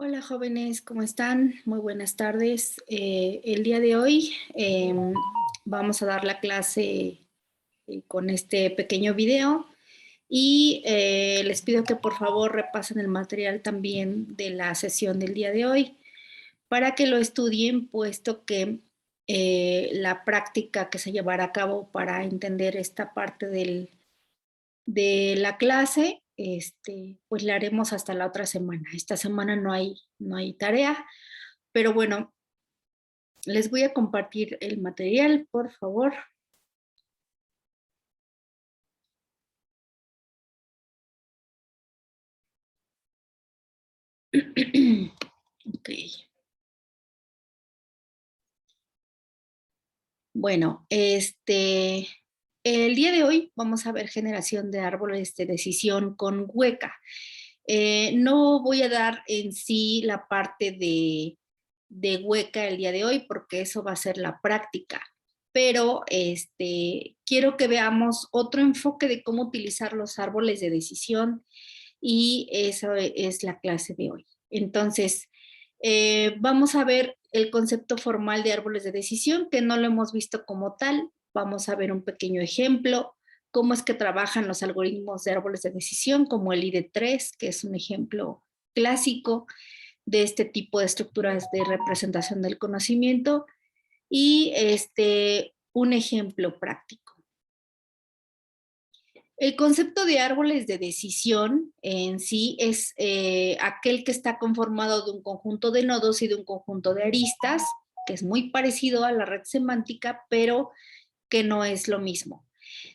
Hola jóvenes, ¿cómo están? Muy buenas tardes. El día de hoy vamos a dar la clase con este pequeño video y les pido que por favor repasen el material también de la sesión del día de hoy para que lo estudien, puesto que la práctica que se llevará a cabo para entender esta parte de la clase, pues la haremos hasta la otra semana. Esta semana no hay tarea, pero bueno, les voy a compartir el material, por favor. Ok. Bueno, el día de hoy vamos a ver generación de árboles de decisión con hueca. No voy a dar en sí la parte de hueca el día de hoy porque eso va a ser la práctica, pero quiero que veamos otro enfoque de cómo utilizar los árboles de decisión y eso es la clase de hoy. Entonces, vamos a ver el concepto formal de árboles de decisión, que no lo hemos visto como tal. Vamos a ver un pequeño ejemplo, cómo es que trabajan los algoritmos de árboles de decisión, como el ID3, que es un ejemplo clásico de este tipo de estructuras de representación del conocimiento, y un ejemplo práctico. El concepto de árboles de decisión en sí es aquel que está conformado de un conjunto de nodos y de un conjunto de aristas, que es muy parecido a la red semántica, pero que no es lo mismo.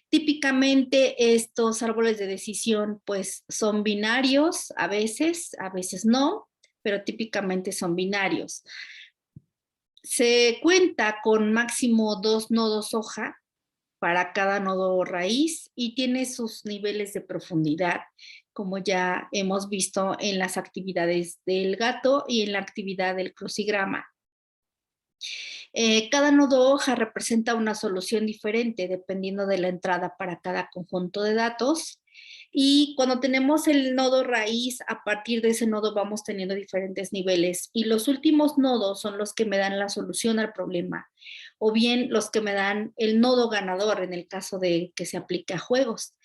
Típicamente estos árboles de decisión pues son binarios, a veces no, pero típicamente son binarios. Se cuenta con máximo 2 nodos hoja para cada nodo raíz y tiene sus niveles de profundidad, como ya hemos visto en las actividades del gato y en la actividad del crucigrama. Cada nodo hoja representa una solución diferente dependiendo de la entrada para cada conjunto de datos. Y cuando tenemos el nodo raíz, a partir de ese nodo vamos teniendo diferentes niveles. Y los últimos nodos son los que me dan la solución al problema, o bien los que me dan el nodo ganador en el caso de que se aplique a juegos.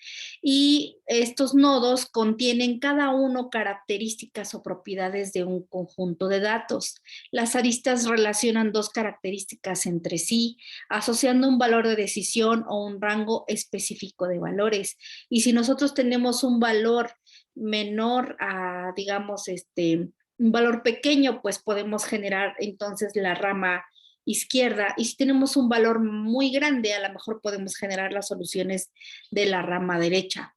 Y estos nodos contienen cada uno características o propiedades de un conjunto de datos. Las aristas relacionan dos características entre sí, asociando un valor de decisión o un rango específico de valores. Y si nosotros tenemos un valor menor a, digamos, un valor pequeño, pues podemos generar entonces la rama izquierda. Y si tenemos un valor muy grande, a lo mejor podemos generar las soluciones de la rama derecha.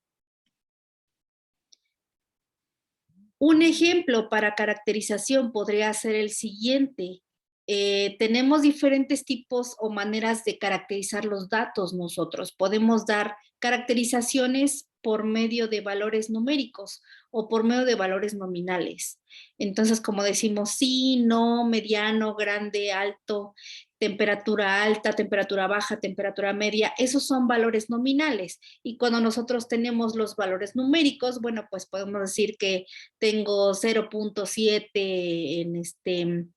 Un ejemplo para caracterización podría ser el siguiente. Tenemos diferentes tipos o maneras de caracterizar los datos nosotros. Podemos dar caracterizaciones por medio de valores numéricos o por medio de valores nominales. Entonces, como decimos, sí, no, mediano, grande, alto, temperatura alta, temperatura baja, temperatura media, esos son valores nominales. Y cuando nosotros tenemos los valores numéricos, bueno, pues podemos decir que tengo 0.7 en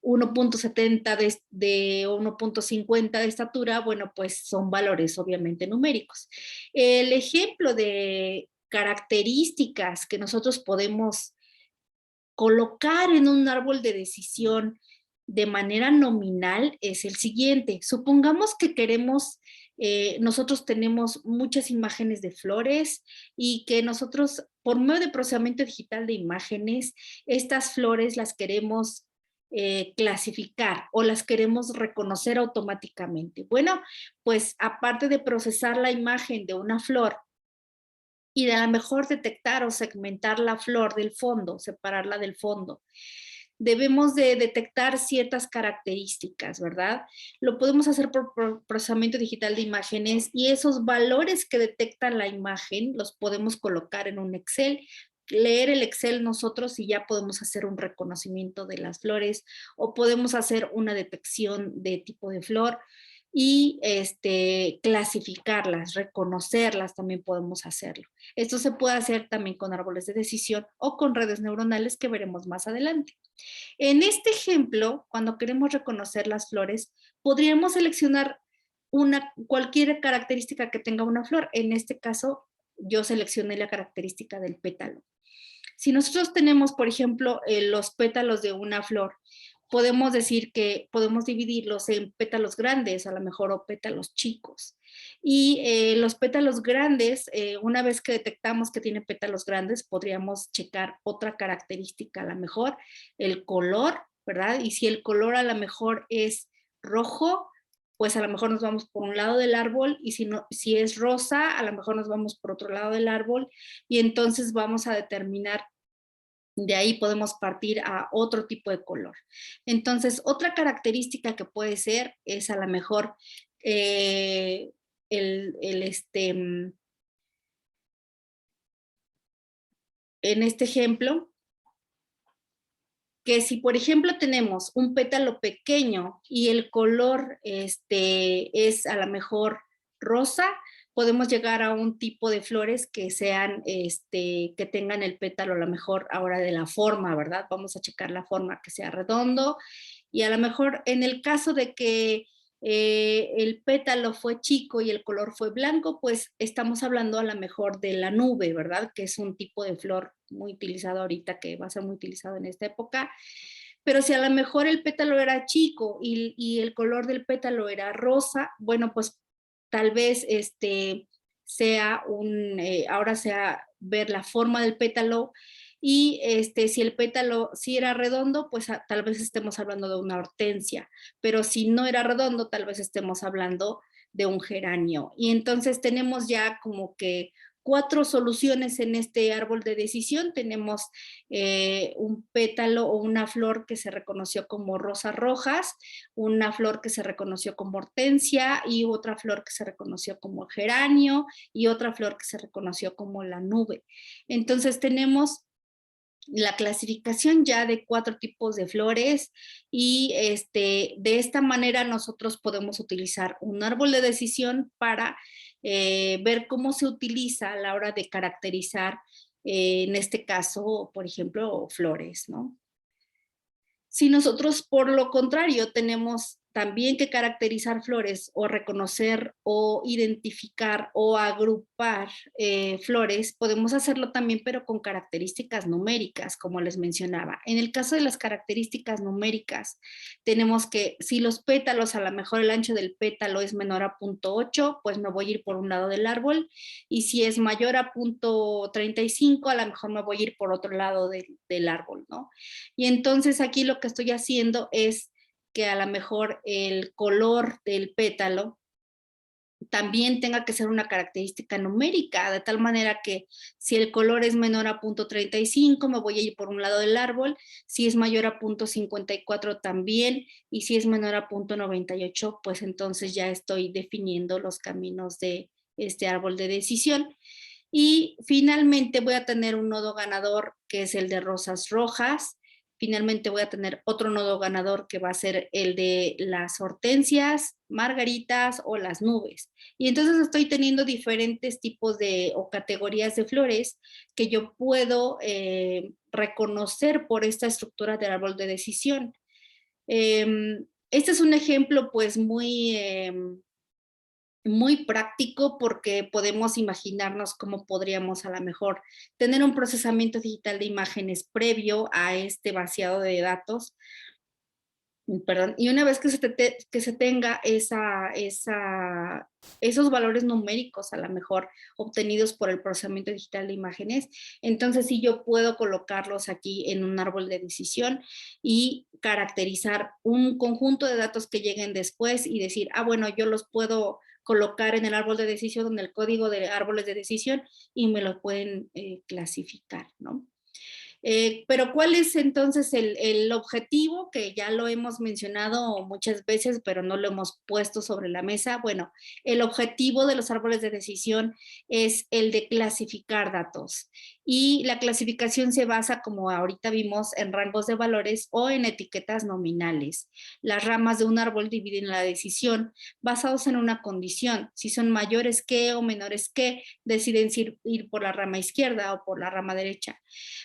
1.70 de 1.50 de estatura, bueno, pues son valores obviamente numéricos. El ejemplo de características que nosotros podemos colocar en un árbol de decisión de manera nominal es el siguiente. Supongamos que queremos, nosotros tenemos muchas imágenes de flores y que nosotros, por medio de procesamiento digital de imágenes, estas flores las queremos clasificar o las queremos reconocer automáticamente. Bueno, pues aparte de procesar la imagen de una flor y de a lo mejor detectar o segmentar la flor del fondo, separarla del fondo, debemos de detectar ciertas características, ¿verdad? Lo podemos hacer por procesamiento digital de imágenes y esos valores que detectan la imagen los podemos colocar en un Excel, leer el Excel nosotros y ya podemos hacer un reconocimiento de las flores o podemos hacer una detección de tipo de flor. y clasificarlas, reconocerlas, también podemos hacerlo. Esto se puede hacer también con árboles de decisión o con redes neuronales que veremos más adelante. En este ejemplo, cuando queremos reconocer las flores, podríamos seleccionar cualquier característica que tenga una flor. En este caso, yo seleccioné la característica del pétalo. Si nosotros tenemos, por ejemplo, los pétalos de una flor, podemos decir que podemos dividirlos en pétalos grandes, a lo mejor, o pétalos chicos. Y los pétalos grandes, una vez que detectamos que tiene pétalos grandes, podríamos checar otra característica, a lo mejor el color, ¿verdad? Y si el color a lo mejor es rojo, pues a lo mejor nos vamos por un lado del árbol, y si, no, si es rosa, a lo mejor nos vamos por otro lado del árbol, y entonces vamos a determinar, de ahí podemos partir a otro tipo de color. Entonces, otra característica que puede ser es a lo mejor eh, el, el, este, mm, en este ejemplo, que si por ejemplo tenemos un pétalo pequeño y el color es a lo mejor rosa, podemos llegar a un tipo de flores que sean, que tengan el pétalo a lo mejor ahora de la forma, ¿verdad? Vamos a checar la forma, que sea redondo, y a lo mejor en el caso de que el pétalo fue chico y el color fue blanco, pues estamos hablando a lo mejor de la nube, ¿verdad? Que es un tipo de flor muy utilizado ahorita, que va a ser muy utilizado en esta época. Pero si a lo mejor el pétalo era chico y el color del pétalo era rosa, bueno, pues tal vez sea ahora sea ver la forma del pétalo, y si el pétalo sí era redondo, pues tal vez estemos hablando de una hortensia, pero si no era redondo, tal vez estemos hablando de un geranio. Y entonces tenemos ya como que 4 soluciones en este árbol de decisión. Tenemos un pétalo o una flor que se reconoció como rosas rojas, una flor que se reconoció como hortensia, y otra flor que se reconoció como geranio, y otra flor que se reconoció como la nube. Entonces tenemos la clasificación ya de 4 tipos de flores, y de esta manera nosotros podemos utilizar un árbol de decisión para ver cómo se utiliza a la hora de caracterizar, en este caso, por ejemplo, flores, ¿no? Si nosotros, por lo contrario, tenemos también que caracterizar flores, o reconocer o identificar o agrupar flores, podemos hacerlo también, pero con características numéricas, como les mencionaba. En el caso de las características numéricas, tenemos que, si los pétalos, a lo mejor el ancho del pétalo es menor a 0.8, pues me voy a ir por un lado del árbol, y si es mayor a 0.35, a lo mejor me voy a ir por otro lado del árbol, ¿no? Y entonces aquí lo que estoy haciendo es que a lo mejor el color del pétalo también tenga que ser una característica numérica, de tal manera que si el color es menor a 0.35, me voy a ir por un lado del árbol, si es mayor a 0.54 también, y si es menor a 0.98, pues entonces ya estoy definiendo los caminos de este árbol de decisión. Y finalmente voy a tener un nodo ganador, que es el de rosas rojas. Finalmente voy a tener otro nodo ganador, que va a ser el de las hortensias, margaritas o las nubes. Y entonces estoy teniendo diferentes tipos o categorías de flores que yo puedo reconocer por esta estructura del árbol de decisión. Este es un ejemplo pues muy práctico, porque podemos imaginarnos cómo podríamos a lo mejor tener un procesamiento digital de imágenes previo a este vaciado de datos. Perdón, y una vez que se tenga esos valores numéricos, a lo mejor obtenidos por el procesamiento digital de imágenes, entonces sí yo puedo colocarlos aquí en un árbol de decisión y caracterizar un conjunto de datos que lleguen después, y decir, bueno, yo los puedo colocar en el árbol de decisión, donde el código de árboles de decisión, y me lo pueden clasificar, ¿no? Pero ¿cuál es entonces el objetivo? Que ya lo hemos mencionado muchas veces, pero no lo hemos puesto sobre la mesa. Bueno, el objetivo de los árboles de decisión es el de clasificar datos. Y la clasificación se basa, como ahorita vimos, en rangos de valores o en etiquetas nominales. Las ramas de un árbol dividen la decisión basados en una condición. Si son mayores que o menores que, deciden ir por la rama izquierda o por la rama derecha.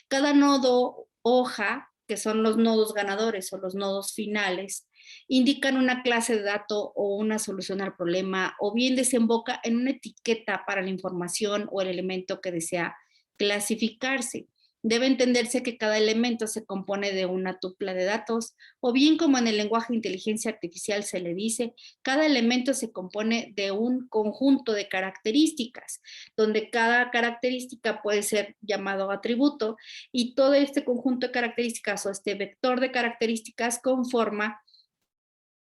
Cada nodo, hoja, que son los nodos ganadores o los nodos finales, indican una clase de dato o una solución al problema, o bien desemboca en una etiqueta para la información o el elemento que desea clasificarse. Debe entenderse que cada elemento se compone de una tupla de datos, o bien como en el lenguaje de inteligencia artificial se le dice, cada elemento se compone de un conjunto de características, donde cada característica puede ser llamado atributo, y todo este conjunto de características o este vector de características conforma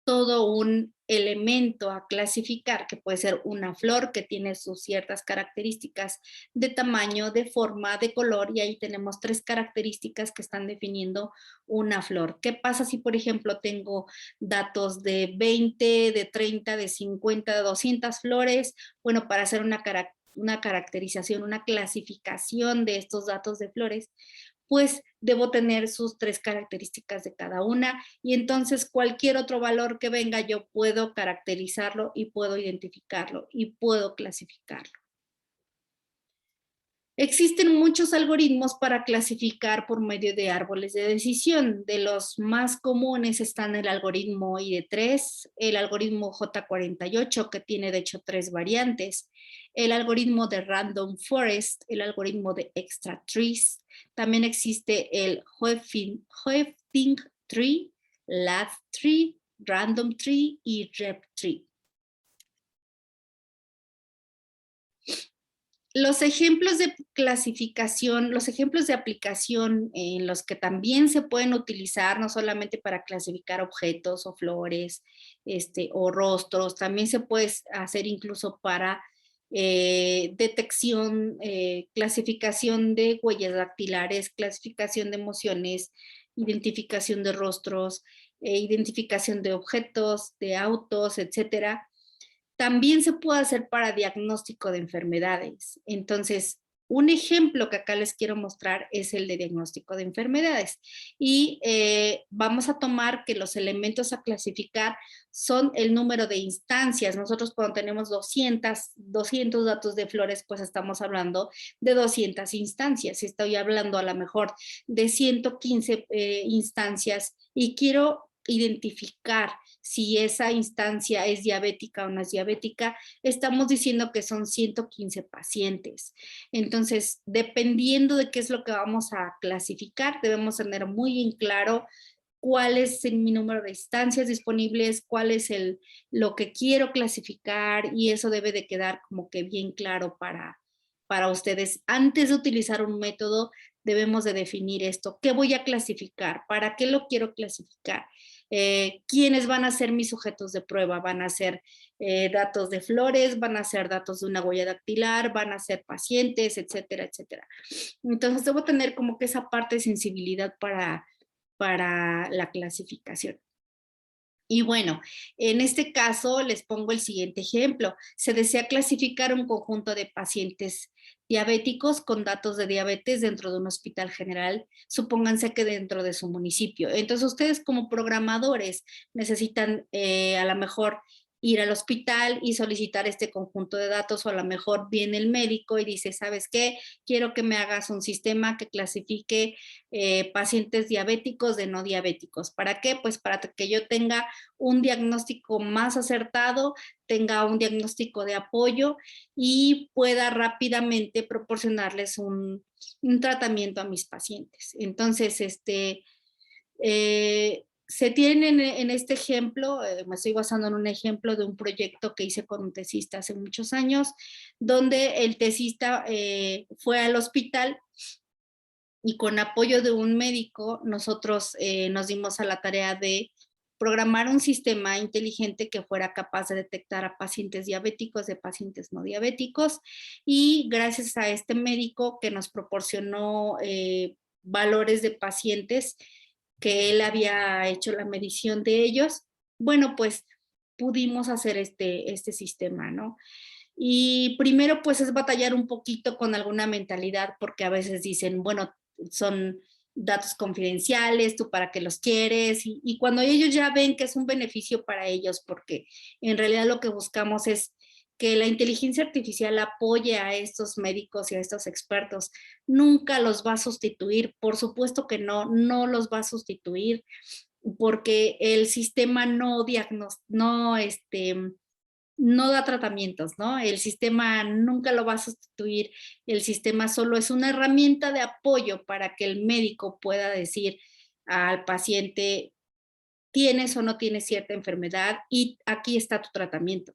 todo un elemento a clasificar, que puede ser una flor que tiene sus ciertas características de tamaño, de forma, de color, y ahí tenemos 3 características que están definiendo una flor. ¿Qué pasa si, por ejemplo, tengo datos de 20, de 30, de 50, de 200 flores? Bueno, para hacer una caracterización, una clasificación de estos datos de flores, pues debo tener sus 3 características de cada una, y entonces cualquier otro valor que venga yo puedo caracterizarlo y puedo identificarlo y puedo clasificarlo. Existen muchos algoritmos para clasificar por medio de árboles de decisión. De los más comunes están el algoritmo ID3, el algoritmo J48, que tiene de hecho 3 variantes, el algoritmo de Random Forest, el algoritmo de Extra Trees. También existe el Häufting Tree, Lat Tree, Random Tree y Rep Tree. Los ejemplos de clasificación, los ejemplos de aplicación en los que también se pueden utilizar, no solamente para clasificar objetos o flores, o rostros, también se puede hacer incluso para detección, clasificación de huellas dactilares, clasificación de emociones, identificación de rostros, identificación de objetos, de autos, etcétera. También se puede hacer para diagnóstico de enfermedades. Entonces, un ejemplo que acá les quiero mostrar es el de diagnóstico de enfermedades. Y vamos a tomar que los elementos a clasificar son el número de instancias. Nosotros cuando tenemos 200 datos de flores, pues estamos hablando de 200 instancias. Si estoy hablando a lo mejor de 115 instancias y quiero identificar si esa instancia es diabética o no es diabética, estamos diciendo que son 115 pacientes. Entonces, dependiendo de qué es lo que vamos a clasificar, debemos tener muy en claro cuál es mi número de instancias disponibles, cuál es lo que quiero clasificar, y eso debe de quedar como que bien claro para ustedes. Antes de utilizar un método, debemos de definir esto. ¿Qué voy a clasificar? ¿Para qué lo quiero clasificar? ¿Quiénes van a ser mis sujetos de prueba? ¿Van a ser datos de flores? ¿Van a ser datos de una huella dactilar? ¿Van a ser pacientes? Etcétera, etcétera. Entonces, debo tener como que esa parte de sensibilidad para la clasificación. Y bueno, en este caso les pongo el siguiente ejemplo. Se desea clasificar un conjunto de pacientes diabéticos con datos de diabetes dentro de un hospital general, supónganse que dentro de su municipio. Entonces ustedes como programadores necesitan a lo mejor ir al hospital y solicitar este conjunto de datos, o a lo mejor viene el médico y dice, ¿sabes qué? Quiero que me hagas un sistema que clasifique pacientes diabéticos de no diabéticos. ¿Para qué? Pues para que yo tenga un diagnóstico más acertado, tenga un diagnóstico de apoyo y pueda rápidamente proporcionarles un tratamiento a mis pacientes. Entonces, se tienen en este ejemplo, me estoy basando en un ejemplo de un proyecto que hice con un tesista hace muchos años, donde el tesista fue al hospital y con apoyo de un médico nosotros nos dimos a la tarea de programar un sistema inteligente que fuera capaz de detectar a pacientes diabéticos de pacientes no diabéticos, y gracias a este médico que nos proporcionó valores de pacientes que él había hecho la medición de ellos, bueno, pues pudimos hacer este sistema, ¿no? Y primero pues es batallar un poquito con alguna mentalidad, porque a veces dicen, bueno, son datos confidenciales, tú para qué los quieres, y cuando ellos ya ven que es un beneficio para ellos, porque en realidad lo que buscamos es que la inteligencia artificial apoye a estos médicos y a estos expertos, nunca los va a sustituir, por supuesto que no, no los va a sustituir, porque el sistema no da tratamientos, ¿no? El sistema nunca lo va a sustituir, el sistema solo es una herramienta de apoyo para que el médico pueda decir al paciente, tienes o no tienes cierta enfermedad y aquí está tu tratamiento.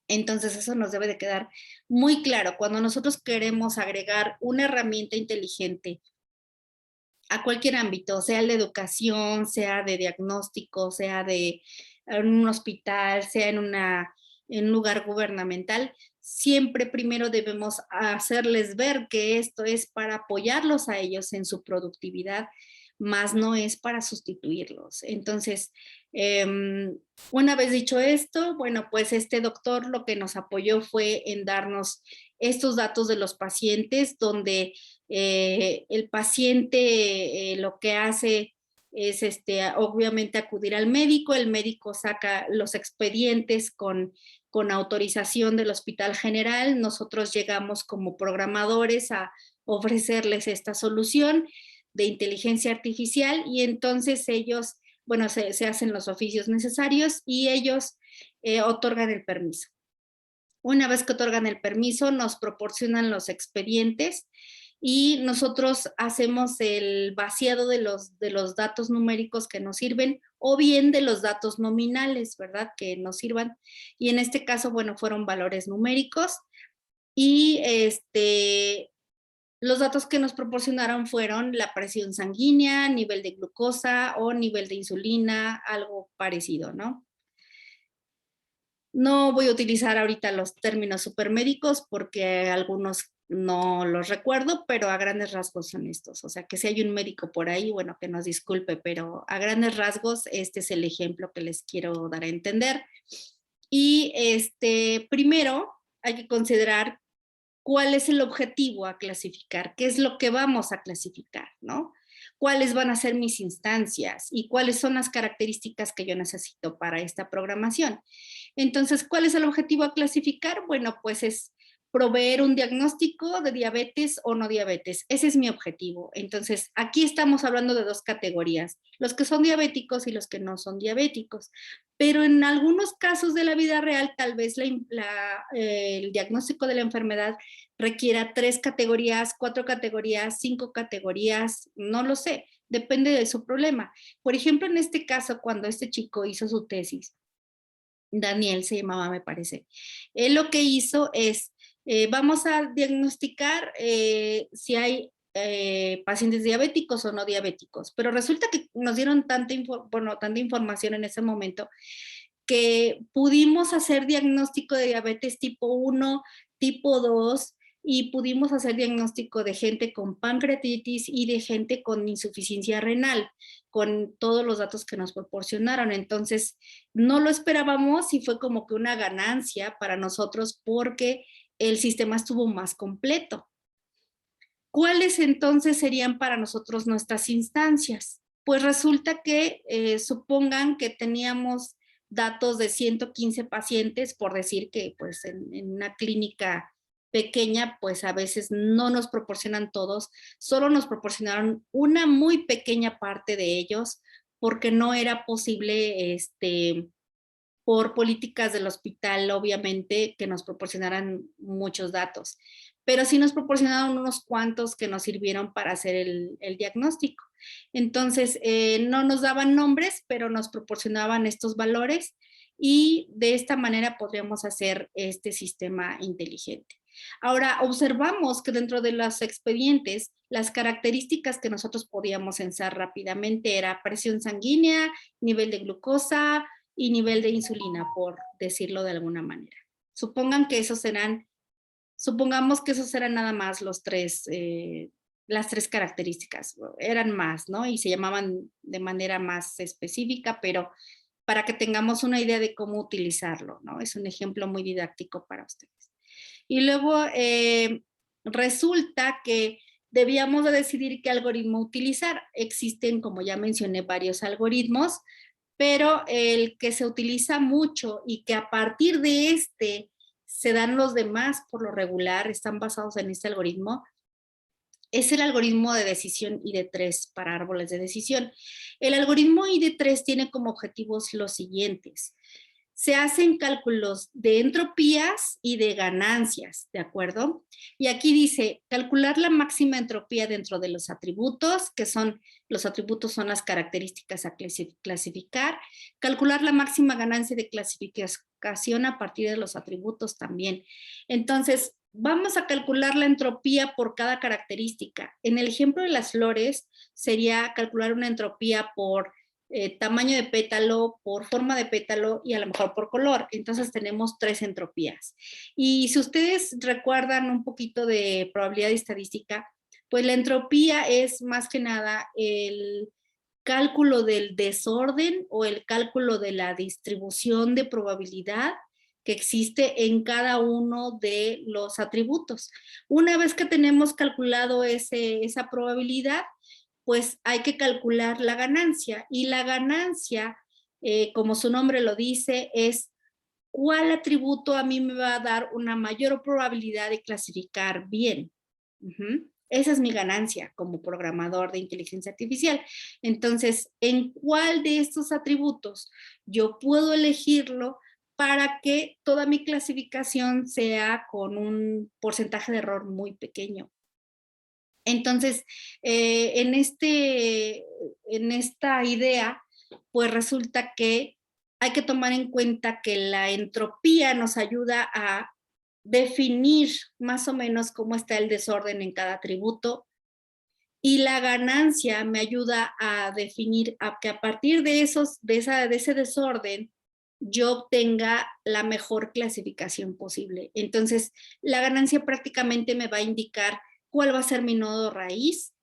Entonces eso nos debe de quedar muy claro. Cuando nosotros queremos agregar una herramienta inteligente a cualquier ámbito, sea el de educación, sea de diagnóstico, sea de en un hospital, sea en un lugar gubernamental, siempre primero debemos hacerles ver que esto es para apoyarlos a ellos en su productividad, más no es para sustituirlos. Entonces, una vez dicho esto, bueno, pues este doctor lo que nos apoyó fue en darnos estos datos de los pacientes, donde el paciente lo que hace es obviamente acudir al médico, el médico saca los expedientes con autorización del Hospital General, nosotros llegamos como programadores a ofrecerles esta solución de inteligencia artificial y entonces ellos, bueno, se hacen los oficios necesarios y ellos otorgan el permiso. Una vez que otorgan el permiso, nos proporcionan los expedientes y nosotros hacemos el vaciado de los datos numéricos que nos sirven o bien de los datos nominales, ¿verdad? Que nos sirvan. Y en este caso, bueno, fueron valores numéricos y los datos que nos proporcionaron fueron la presión sanguínea, nivel de glucosa o nivel de insulina, algo parecido, ¿no? No voy a utilizar ahorita los términos supermédicos porque algunos no los recuerdo, pero a grandes rasgos son estos. O sea, que si hay un médico por ahí, bueno, que nos disculpe, pero a grandes rasgos este es el ejemplo que les quiero dar a entender. Y primero hay que considerar cuál es el objetivo a clasificar, qué es lo que vamos a clasificar, ¿no? Cuáles van a ser mis instancias y cuáles son las características que yo necesito para esta programación. Entonces, ¿cuál es el objetivo a clasificar? Bueno, pues es proveer un diagnóstico de diabetes o no diabetes. Ese es mi objetivo. Entonces, aquí estamos hablando de dos categorías, los que son diabéticos y los que no son diabéticos. Pero en algunos casos de la vida real, tal vez el diagnóstico de la enfermedad requiera 3 categorías, 4 categorías, 5 categorías, no lo sé, depende de su problema. Por ejemplo, en este caso, cuando este chico hizo su tesis, Daniel se llamaba, me parece. Él lo que hizo es, vamos a diagnosticar si hay pacientes diabéticos o no diabéticos, pero resulta que nos dieron tanta información en ese momento que pudimos hacer diagnóstico de diabetes tipo 1, tipo 2 y pudimos hacer diagnóstico de gente con pancreatitis y de gente con insuficiencia renal, con todos los datos que nos proporcionaron. Entonces, no lo esperábamos y fue como que una ganancia para nosotros porque el sistema estuvo más completo. ¿Cuáles entonces serían para nosotros nuestras instancias? Pues resulta que supongan que teníamos datos de 115 pacientes, por decir que pues en una clínica pequeña, pues a veces no nos proporcionan todos, solo nos proporcionaron una muy pequeña parte de ellos, porque no era posible, por políticas del hospital, obviamente, que nos proporcionaran muchos datos, pero sí nos proporcionaron unos cuantos que nos sirvieron para hacer el diagnóstico. Entonces, no nos daban nombres, pero nos proporcionaban estos valores y de esta manera podríamos hacer este sistema inteligente. Ahora, observamos que dentro de los expedientes, las características que nosotros podíamos censar rápidamente era presión sanguínea, nivel de glucosa y nivel de insulina, por decirlo de alguna manera. Supongamos que esos eran nada más las 3 características, eran más, ¿no? Y se llamaban de manera más específica, pero para que tengamos una idea de cómo utilizarlo, ¿no? Es un ejemplo muy didáctico para ustedes. Y luego resulta que debíamos de decidir qué algoritmo utilizar. Existen, como ya mencioné, varios algoritmos, pero el que se utiliza mucho y que a partir de este se dan los demás por lo regular, están basados en este algoritmo, es el algoritmo de decisión ID3 para árboles de decisión. El algoritmo ID3 tiene como objetivos los siguientes. Se hacen cálculos de entropías y de ganancias, ¿de acuerdo? Y aquí dice, calcular la máxima entropía dentro de los atributos, que son, los atributos son las características a clasificar, calcular la máxima ganancia de clasificación a partir de los atributos también. Entonces, vamos a calcular la entropía por cada característica. En el ejemplo de las flores, sería calcular una entropía por tamaño de pétalo, por forma de pétalo y a lo mejor por color. Entonces tenemos 3 entropías. Y si ustedes recuerdan un poquito de probabilidad estadística, pues la entropía es más que nada el cálculo del desorden o el cálculo de la distribución de probabilidad que existe en cada uno de los atributos. Una vez que tenemos calculado esa probabilidad, pues hay que calcular la ganancia. Y la ganancia, como su nombre lo dice, es cuál atributo a mí me va a dar una mayor probabilidad de clasificar bien. Esa es mi ganancia como programador de inteligencia artificial. Entonces, ¿en cuál de estos atributos yo puedo elegirlo para que toda mi clasificación sea con un porcentaje de error muy pequeño? Entonces, en esta idea, pues resulta que hay que tomar en cuenta que la entropía nos ayuda a definir más o menos cómo está el desorden en cada atributo, y la ganancia me ayuda a definir que a partir de ese desorden yo obtenga la mejor clasificación posible. Entonces, la ganancia prácticamente me va a indicar cuál va a ser mi nodo raíz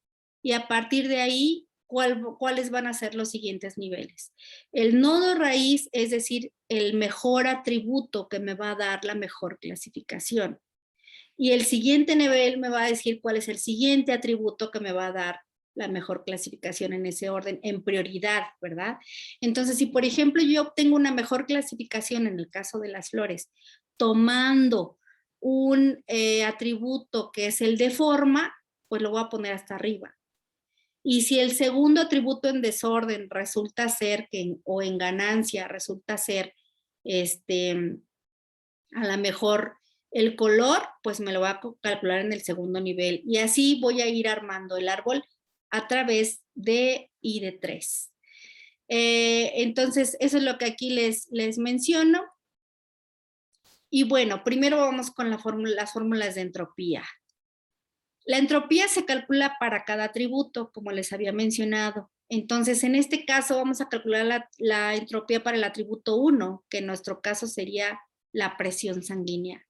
y a partir de ahí, cuáles van a ser los siguientes niveles. El nodo raíz, es decir, el mejor atributo que me va a dar la mejor clasificación. Y el siguiente nivel me va a decir cuál es el siguiente atributo que me va a dar la mejor clasificación en ese orden, en prioridad, ¿verdad? Entonces, si por ejemplo yo obtengo una mejor clasificación en el caso de las flores, tomando un atributo que es el de forma, pues lo voy a poner hasta arriba. Y si el segundo atributo en desorden resulta ser, o en ganancia, resulta ser, a lo mejor el color, pues me lo va a calcular en el segundo nivel. Y así voy a ir armando el árbol a través de ID3. Entonces, eso es lo que aquí les menciono. Y bueno, primero vamos con las fórmulas de entropía. La entropía se calcula para cada atributo, como les había mencionado. Entonces, en este caso vamos a calcular la entropía para el atributo 1, que en nuestro caso sería la presión sanguínea.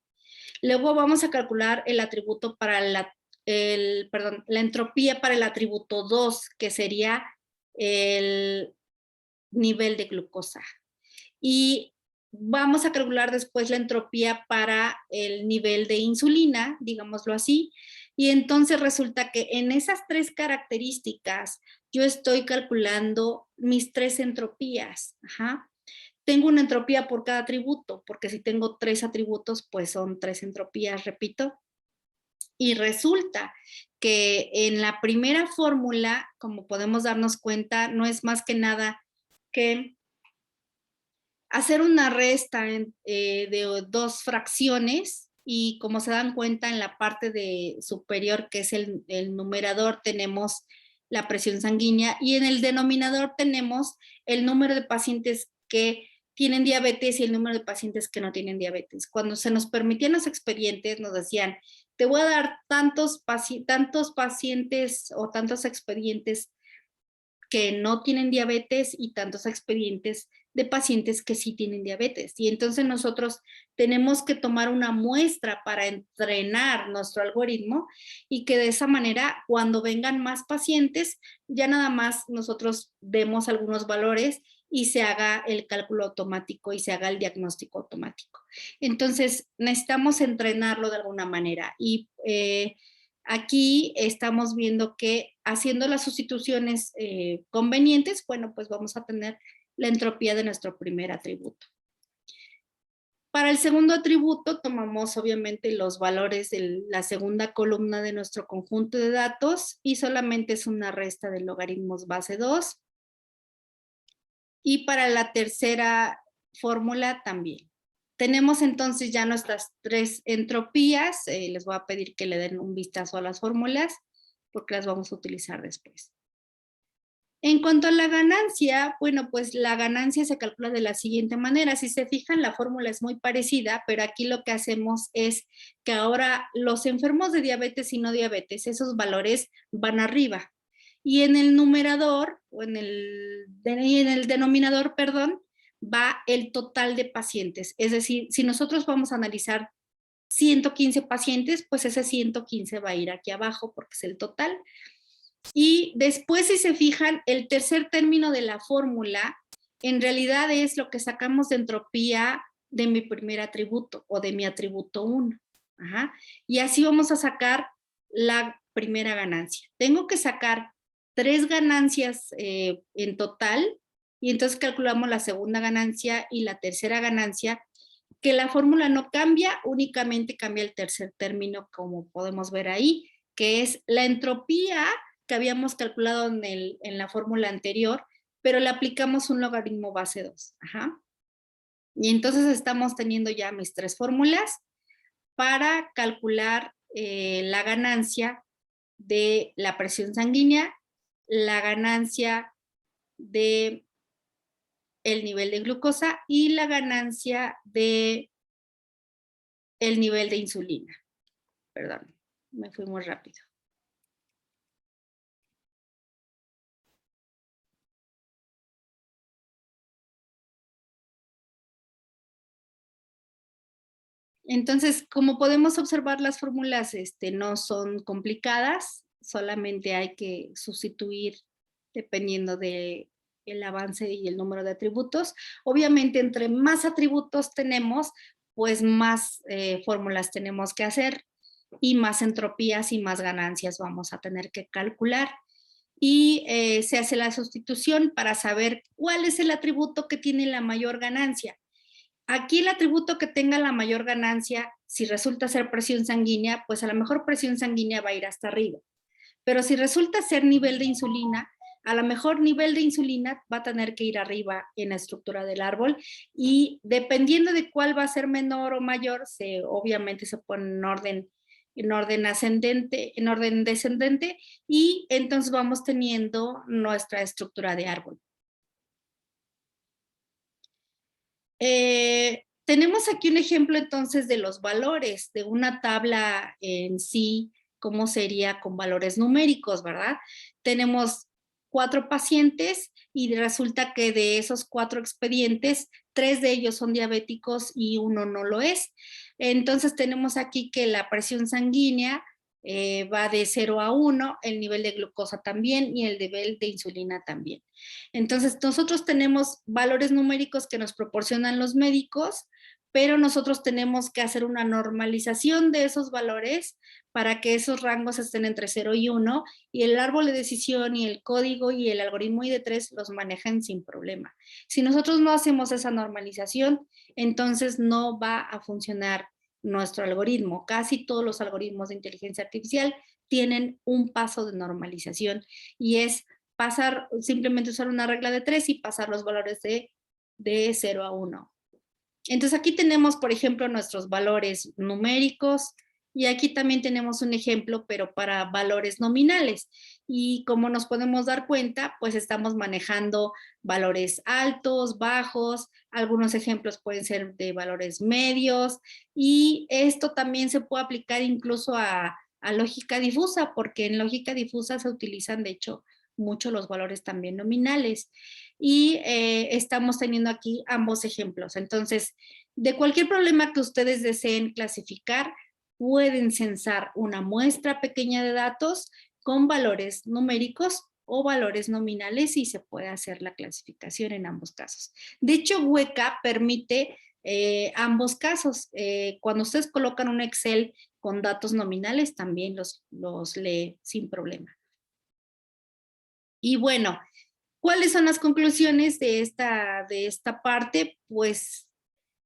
Luego vamos a calcular el atributo para la entropía para el atributo 2, que sería el nivel de glucosa. Y vamos a calcular después la entropía para el nivel de insulina, digámoslo así. Y entonces resulta que en esas 3 características yo estoy calculando mis 3 entropías. Tengo una entropía por cada atributo, porque si tengo 3 atributos, pues son 3 entropías, repito. Y resulta que en la primera fórmula, como podemos darnos cuenta, no es más que nada que hacer una resta de 2 fracciones, y como se dan cuenta en la parte superior, que es el numerador, tenemos la presión sanguínea, y en el denominador tenemos el número de pacientes que tienen diabetes y el número de pacientes que no tienen diabetes. Cuando se nos permitían los expedientes, nos decían, te voy a dar tantos pacientes o tantos expedientes que no tienen diabetes y tantos expedientes de pacientes que sí tienen diabetes. Y entonces nosotros tenemos que tomar una muestra para entrenar nuestro algoritmo, y que de esa manera, cuando vengan más pacientes, ya nada más nosotros demos algunos valores y se haga el cálculo automático y se haga el diagnóstico automático. Entonces, necesitamos entrenarlo de alguna manera y aquí estamos viendo que haciendo las sustituciones convenientes, bueno, pues vamos a tener la entropía de nuestro primer atributo. Para el segundo atributo tomamos obviamente los valores de la segunda columna de nuestro conjunto de datos y solamente es una resta de logaritmos base 2. Y para la tercera fórmula también. Tenemos entonces ya nuestras 3 entropías. Les voy a pedir que le den un vistazo a las fórmulas porque las vamos a utilizar después. En cuanto a la ganancia, bueno, pues la ganancia se calcula de la siguiente manera. Si se fijan, la fórmula es muy parecida, pero aquí lo que hacemos es que ahora los enfermos de diabetes y no diabetes, esos valores van arriba. Y en el numerador, o en el denominador, perdón, va el total de pacientes. Es decir, si nosotros vamos a analizar 115 pacientes, pues ese 115 va a ir aquí abajo porque es el total. Y después, si se fijan, el tercer término de la fórmula en realidad es lo que sacamos de entropía de mi primer atributo o de mi atributo 1. Ajá. Y así vamos a sacar la primera ganancia. Tengo que sacar 3 ganancias en total y entonces calculamos la segunda ganancia y la tercera ganancia, que la fórmula no cambia, únicamente cambia el tercer término, como podemos ver ahí, que es la entropía que habíamos calculado en la fórmula anterior, pero le aplicamos un logaritmo base 2. Ajá. Y entonces estamos teniendo ya mis 3 fórmulas para calcular la ganancia de la presión sanguínea, la ganancia de el nivel de glucosa y la ganancia de el nivel de insulina. Perdón, me fui muy rápido. Entonces, como podemos observar, las fórmulas no son complicadas, solamente hay que sustituir dependiendo del avance y el número de atributos. Obviamente, entre más atributos tenemos, pues más fórmulas tenemos que hacer y más entropías y más ganancias vamos a tener que calcular. Y se hace la sustitución para saber cuál es el atributo que tiene la mayor ganancia. Aquí el atributo que tenga la mayor ganancia, si resulta ser presión sanguínea, pues a lo mejor presión sanguínea va a ir hasta arriba. Pero si resulta ser nivel de insulina, a lo mejor nivel de insulina va a tener que ir arriba en la estructura del árbol y dependiendo de cuál va a ser menor o mayor, obviamente se pone en orden ascendente, en orden descendente y entonces vamos teniendo nuestra estructura de árbol. Tenemos aquí un ejemplo entonces de los valores de una tabla en sí, cómo sería con valores numéricos, ¿verdad? Tenemos 4 pacientes y resulta que de esos 4 expedientes, 3 de ellos son diabéticos y 1 no lo es. Entonces tenemos aquí que la presión sanguínea va de 0 a 1, el nivel de glucosa también y el nivel de insulina también. Entonces, nosotros tenemos valores numéricos que nos proporcionan los médicos, pero nosotros tenemos que hacer una normalización de esos valores para que esos rangos estén entre 0 y 1 y el árbol de decisión y el código y el algoritmo ID3 los manejan sin problema. Si nosotros no hacemos esa normalización, entonces no va a funcionar nuestro algoritmo. Casi todos los algoritmos de inteligencia artificial tienen un paso de normalización y es pasar, simplemente usar una regla de 3 y pasar los valores de 0 a 1. Entonces aquí tenemos, por ejemplo, nuestros valores numéricos y aquí también tenemos un ejemplo, pero para valores nominales. Y como nos podemos dar cuenta, pues estamos manejando valores altos, bajos, algunos ejemplos pueden ser de valores medios y esto también se puede aplicar incluso a lógica difusa, porque en lógica difusa se utilizan, de hecho, mucho los valores también nominales. Y estamos teniendo aquí ambos ejemplos. Entonces, de cualquier problema que ustedes deseen clasificar, pueden censar una muestra pequeña de datos con valores numéricos o valores nominales y se puede hacer la clasificación en ambos casos. De hecho, Weka permite ambos casos. Cuando ustedes colocan un Excel con datos nominales, también los lee sin problema. Y bueno, ¿cuáles son las conclusiones de esta parte? Pues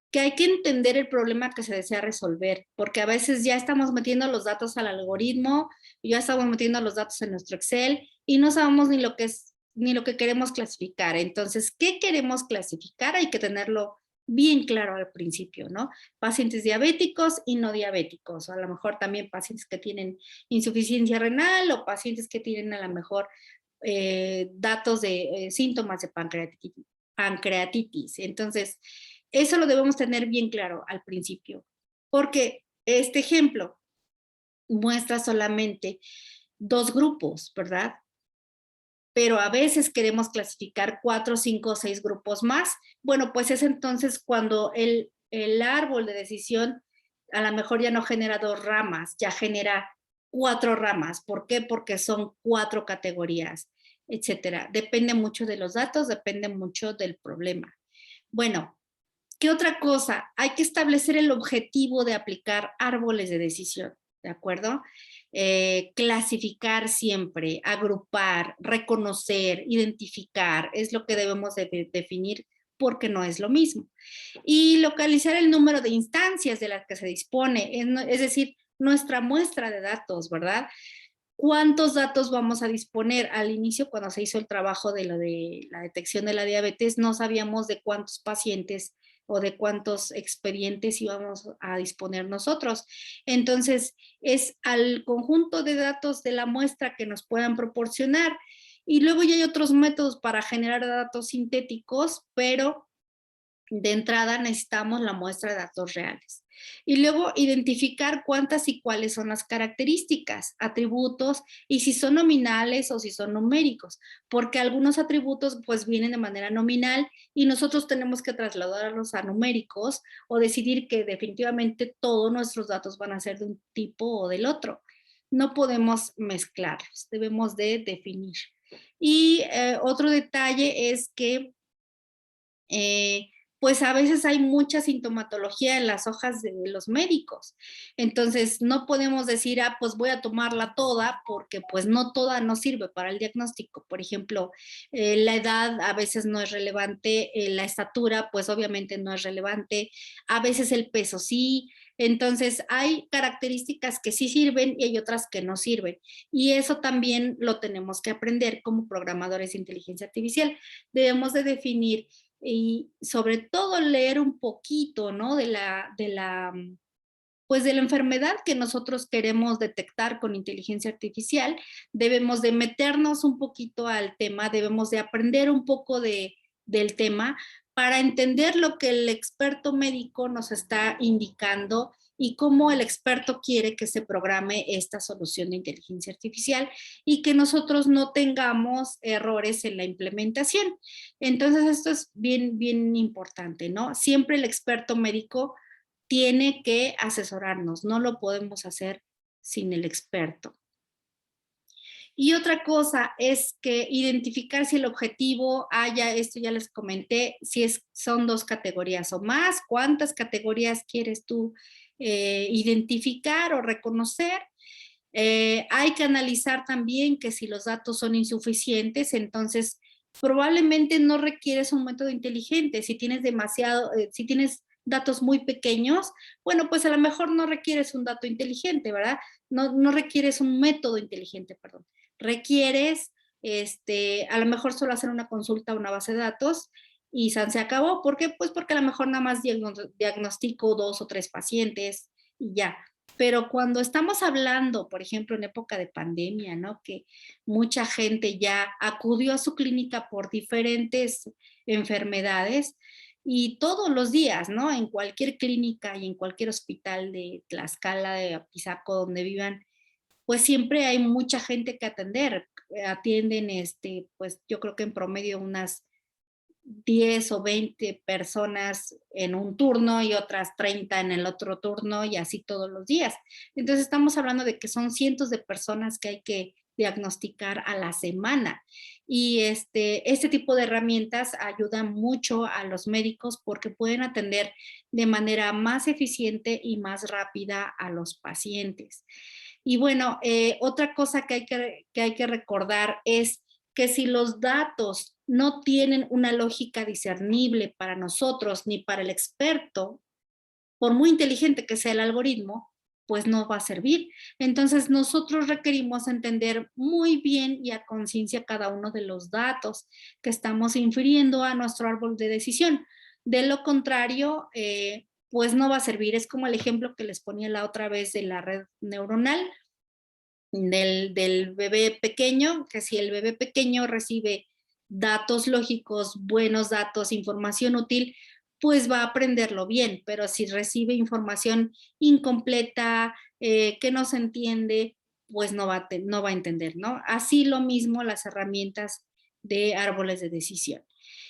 que hay que entender el problema que se desea resolver, porque a veces ya estamos metiendo los datos al algoritmo, ya estamos metiendo los datos en nuestro Excel y no sabemos ni lo que es, ni lo que queremos clasificar. Entonces, ¿qué queremos clasificar? Hay que tenerlo bien claro al principio, ¿no? Pacientes diabéticos y no diabéticos, o a lo mejor también pacientes que tienen insuficiencia renal o pacientes que tienen a lo mejor datos de síntomas de pancreatitis. Entonces, eso lo debemos tener bien claro al principio, porque este ejemplo muestra solamente dos grupos, ¿verdad? Pero a veces queremos clasificar 4, 5 o 6 grupos más. Bueno, pues es entonces cuando el árbol de decisión a lo mejor ya no genera 2 ramas, ya genera 4 ramas. ¿Por qué? Porque son 4 categorías, etcétera. Depende mucho de los datos, depende mucho del problema. Bueno, ¿qué otra cosa? Hay que establecer el objetivo de aplicar árboles de decisión, ¿de acuerdo? Clasificar siempre, agrupar, reconocer, identificar, es lo que debemos de definir porque no es lo mismo. Y localizar el número de instancias de las que se dispone, es decir, nuestra muestra de datos, ¿verdad? ¿Cuántos datos vamos a disponer? Al inicio, cuando se hizo el trabajo de lo de la detección de la diabetes, no sabíamos de cuántos pacientes o de cuántos expedientes íbamos a disponer nosotros. Entonces, es al conjunto de datos de la muestra que nos puedan proporcionar. Y luego ya hay otros métodos para generar datos sintéticos, pero de entrada necesitamos la muestra de datos reales. Y luego identificar cuántas y cuáles son las características, atributos, y si son nominales o si son numéricos, porque algunos atributos pues vienen de manera nominal y nosotros tenemos que trasladarlos a numéricos o decidir que definitivamente todos nuestros datos van a ser de un tipo o del otro. No podemos mezclarlos, debemos de definir. Y otro detalle es que pues a veces hay mucha sintomatología en las hojas de los médicos. Entonces, no podemos decir, ah, pues voy a tomarla toda, porque pues no toda nos sirve para el diagnóstico. Por ejemplo, la edad a veces no es relevante, la estatura pues obviamente no es relevante, a veces el peso sí. Entonces, hay características que sí sirven y hay otras que no sirven. Y eso también lo tenemos que aprender como programadores de inteligencia artificial. Debemos de definir y sobre todo leer un poquito, ¿no? Pues de la enfermedad que nosotros queremos detectar con inteligencia artificial, debemos de meternos un poquito al tema, debemos de aprender un poco del tema para entender lo que el experto médico nos está indicando y cómo el experto quiere que se programe esta solución de inteligencia artificial y que nosotros no tengamos errores en la implementación. Entonces, esto es bien, bien importante, ¿no? Siempre el experto médico tiene que asesorarnos, no lo podemos hacer sin el experto. Y otra cosa es que identificar si el objetivo haya, esto ya les comenté, si son 2 categorías o más, cuántas categorías quieres tú identificar o reconocer. Hay que analizar también que si los datos son insuficientes, entonces probablemente no requieres un método inteligente. Si tienes si tienes datos muy pequeños, bueno, pues a lo mejor no requieres un dato inteligente, ¿verdad? No requieres un método inteligente, perdón. Requieres, a lo mejor solo hacer una consulta a una base de datos y se acabó. ¿Por qué? Pues porque a lo mejor nada más diagnostico 2 o 3 pacientes y ya. Pero cuando estamos hablando, por ejemplo, en época de pandemia, ¿no? Que mucha gente ya acudió a su clínica por diferentes enfermedades y todos los días, ¿no? En cualquier clínica y en cualquier hospital de Tlaxcala, de Apizaco, donde vivan, pues siempre hay mucha gente que atender. Atienden, pues yo creo que en promedio unas 10 o 20 personas en un turno y otras 30 en el otro turno y así todos los días. Entonces estamos hablando de que son cientos de personas que hay que diagnosticar a la semana. Y este tipo de herramientas ayudan mucho a los médicos porque pueden atender de manera más eficiente y más rápida a los pacientes. Y bueno, otra cosa que hay que recordar es que si los datos no tienen una lógica discernible para nosotros ni para el experto, por muy inteligente que sea el algoritmo, pues no va a servir. Entonces nosotros requerimos entender muy bien y a conciencia cada uno de los datos que estamos infiriendo a nuestro árbol de decisión. De lo contrario, pues no va a servir. Es como el ejemplo que les ponía la otra vez de la red neuronal del bebé pequeño, que si el bebé pequeño recibe datos lógicos, buenos datos, información útil, pues va a aprenderlo bien, pero si recibe información incompleta, que no se entiende, pues no va a entender, ¿no? Así lo mismo las herramientas de árboles de decisión.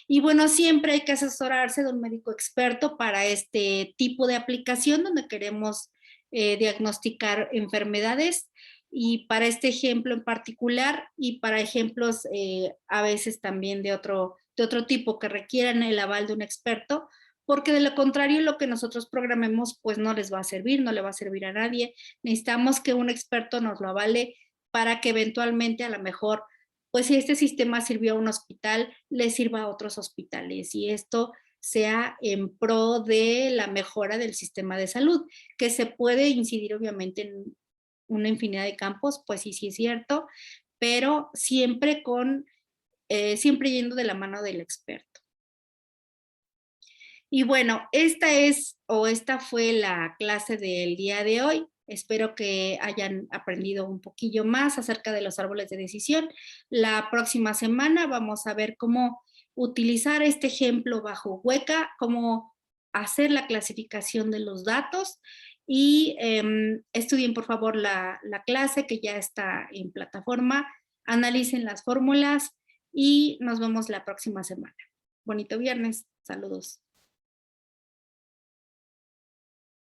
Y bueno, siempre hay que asesorarse de un médico experto para este tipo de aplicación donde queremos diagnosticar enfermedades y para este ejemplo en particular y para ejemplos a veces también de otro tipo que requieran el aval de un experto, porque de lo contrario lo que nosotros programemos pues no les va a servir, no le va a servir a nadie. Necesitamos que un experto nos lo avale para que eventualmente a lo mejor, pues si este sistema sirvió a un hospital, le sirva a otros hospitales y esto sea en pro de la mejora del sistema de salud, que se puede incidir obviamente en una infinidad de campos, pues sí, sí es cierto, pero siempre siempre yendo de la mano del experto. Y bueno, esta fue la clase del día de hoy. Espero que hayan aprendido un poquillo más acerca de los árboles de decisión. La próxima semana vamos a ver cómo utilizar este ejemplo bajo Weka, cómo hacer la clasificación de los datos y estudien por favor la clase que ya está en plataforma, analicen las fórmulas y nos vemos la próxima semana. Bonito viernes, saludos.